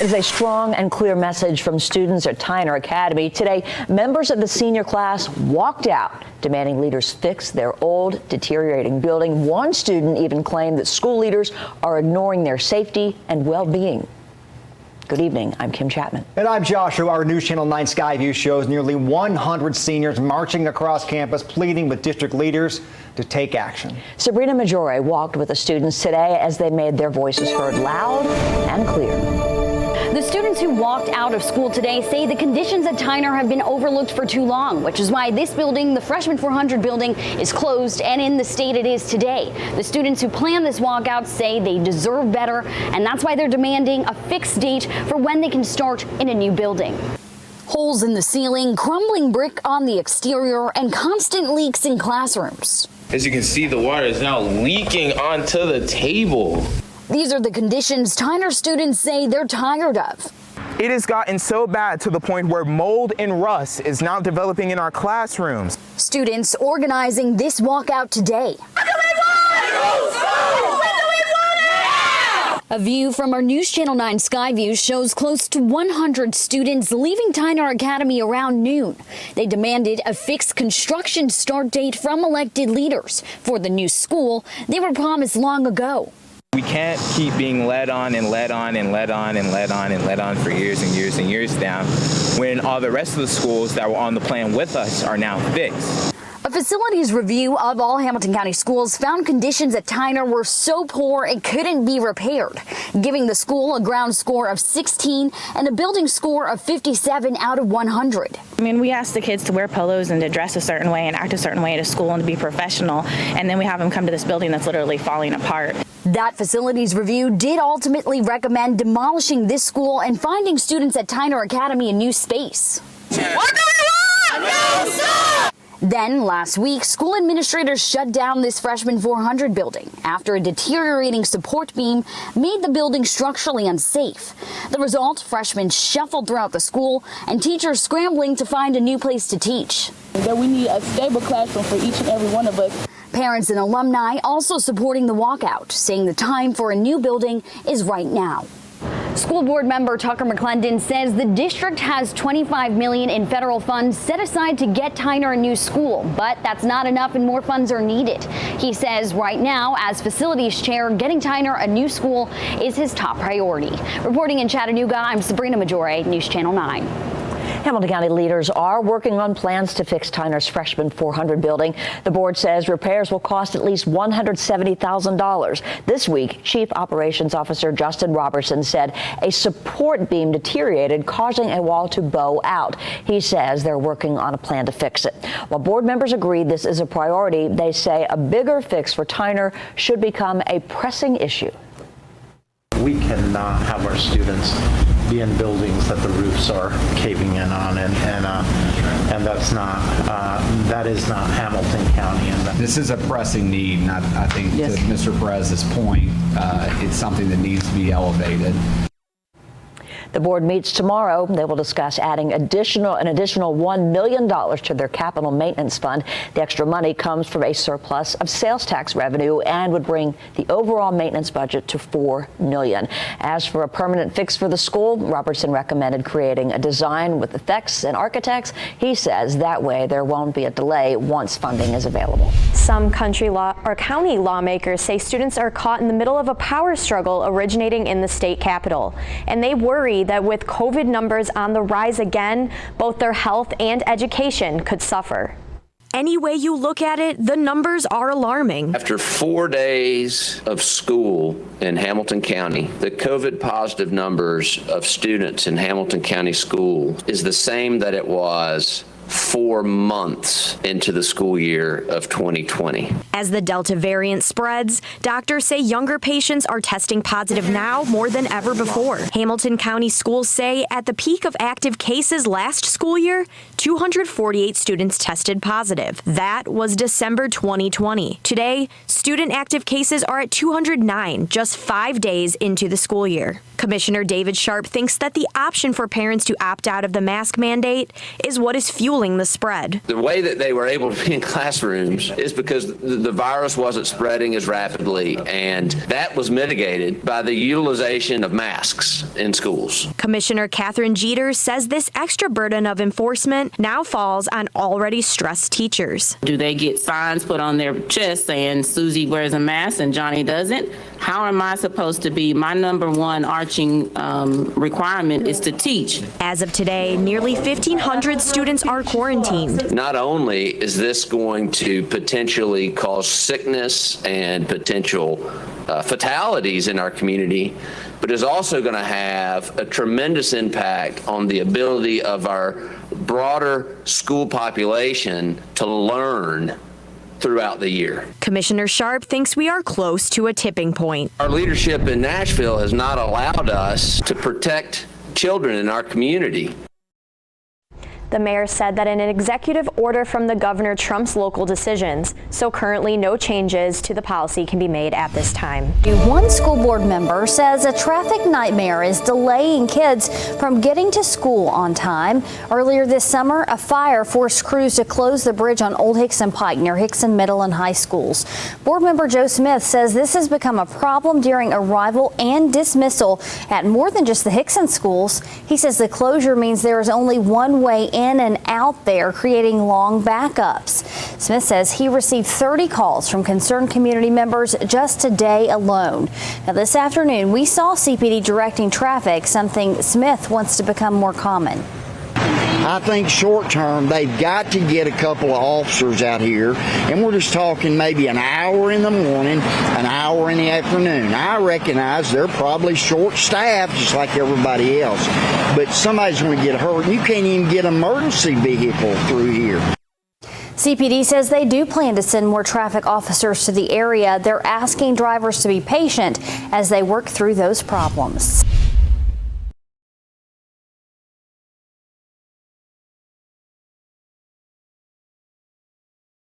It is a strong and clear message from students at Tyner Academy. Today, members of the senior class walked out, demanding leaders fix their old, deteriorating building. One student even claimed that school leaders are ignoring their safety and well-being. Good evening. I'm Kim Chapman. And I'm Joshua. Our News Channel 9 Skyview shows nearly 100 seniors marching across campus, pleading with district leaders to take action. Sabrina Maggiore walked with the students today as they made their voices heard loud and clear. The students who walked out of school today say the conditions at Tyner have been overlooked for too long, which is why this building, the Freshman 400 building, is closed and in the state it is today. The students who planned this walkout say they deserve better, and that's why they're demanding a fixed date for when they can start in a new building. Holes in the ceiling, crumbling brick on the exterior, and constant leaks in classrooms. As you can see, the water is now leaking onto the table. These are the conditions Tyner students say they're tired of. It has gotten so bad to the point where mold and rust is now developing in our classrooms. Students organizing this walkout today. A view from our News Channel 9 Skyview shows close to 100 students leaving Tyner Academy around noon. They demanded a fixed construction start date from elected leaders for the new school they were promised long ago. We can't keep being led on and led on and led on and led on and led on for years and years and years down when all the rest of the schools that were on the plan with us are now fixed. A facilities review of all Hamilton County schools found conditions at Tyner were so poor it couldn't be repaired, giving the school a ground score of 16 and a building score of 57 out of 100. I mean, we ask the kids to wear polos and to dress a certain way and act a certain way at school and to be professional, and then we have them come to this building that's literally falling apart. That facilities review did ultimately recommend demolishing this school and finding students at Tyner Academy a new space. What do we want? No, sir! Then last week, school administrators shut down this Freshman 400 building after a deteriorating support beam made the building structurally unsafe. The result, freshmen shuffled throughout the school and teachers scrambling to find a new place to teach. That we need a stable classroom for each and every one of us. Parents and alumni also supporting the walkout, saying the time for a new building is right now. School board member Tucker McClendon says the district has $25 million in federal funds set aside to get Tyner a new school, but that's not enough and more funds are needed. He says right now, as facilities chair, getting Tyner a new school is his top priority. Reporting in Chattanooga, I'm Sabrina Maggiore, News Channel 9. Hamilton County leaders are working on plans to fix Tyner's Freshman 400 building. The board says repairs will cost at least $170,000. This week, Chief Operations Officer Justin Robertson said a support beam deteriorated, causing a wall to bow out. He says they're working on a plan to fix it. While board members agree this is a priority, they say a bigger fix for Tyner should become a pressing issue. We cannot have our students be in buildings that the roofs are caving in on, and that's not that is not Hamilton County. And this is a pressing need, and I think to Mr. Perez's point, it's something that needs to be elevated. The board meets tomorrow. They will discuss adding an additional $1 million to their capital maintenance fund. The extra money comes from a surplus of sales tax revenue and would bring the overall maintenance budget to $4 million. As for a permanent fix for the school, Robertson recommended creating a design with effects and architects. He says that way there won't be a delay once funding is available. Some county lawmakers say students are caught in the middle of a power struggle originating in the state capitol, and they worry that with COVID numbers on the rise again, both their health and education could suffer. Any way you look at it, the numbers are alarming. After 4 days of school in Hamilton County, the COVID positive numbers of students in Hamilton County School is the same that it was 4 months into the school year of 2020. As the Delta variant spreads, doctors say younger patients are testing positive now more than ever before. Hamilton County schools say at the peak of active cases last school year, 248 students tested positive. That was December 2020. Today, student active cases are at 209, just 5 days into the school year. Commissioner David Sharp thinks that the option for parents to opt out of the mask mandate is what is fueling the spread. The way that they were able to be in classrooms is because the virus wasn't spreading as rapidly, and that was mitigated by the utilization of masks in schools. Commissioner Catherine Jeter says this extra burden of enforcement now falls on already stressed teachers. Do they get signs put on their chest saying Susie wears a mask and Johnny doesn't? How am I supposed to be? My number one arching requirement is to teach. As of today, nearly 1,500 students are quarantined. Not only is this going to potentially cause sickness and potential fatalities in our community, but is also going to have a tremendous impact on the ability of our broader school population to learn throughout the year. Commissioner Sharp thinks we are close to a tipping point. Our leadership in Nashville has not allowed us to protect children in our community. The mayor said that an executive order from the governor trumps local decisions, so currently no changes to the policy can be made at this time. One school board member says a traffic nightmare is delaying kids from getting to school on time. Earlier this summer, a fire forced crews to close the bridge on Old Hickson Pike near Hickson Middle and High Schools. Board member Joe Smith says this has become a problem during arrival and dismissal at more than just the Hickson schools. He says the closure means there is only one way in and out there, creating long backups. Smith says he received 30 calls from concerned community members just today alone. Now, this afternoon, we saw CPD directing traffic, something Smith wants to become more common. I think short term, they've got to get a couple of officers out here, and we're just talking maybe an hour in the morning, an hour in the afternoon. I recognize they're probably short-staffed, just like everybody else, but somebody's going to get hurt. You can't even get an emergency vehicle through here. CPD says they do plan to send more traffic officers to the area. They're asking drivers to be patient as they work through those problems.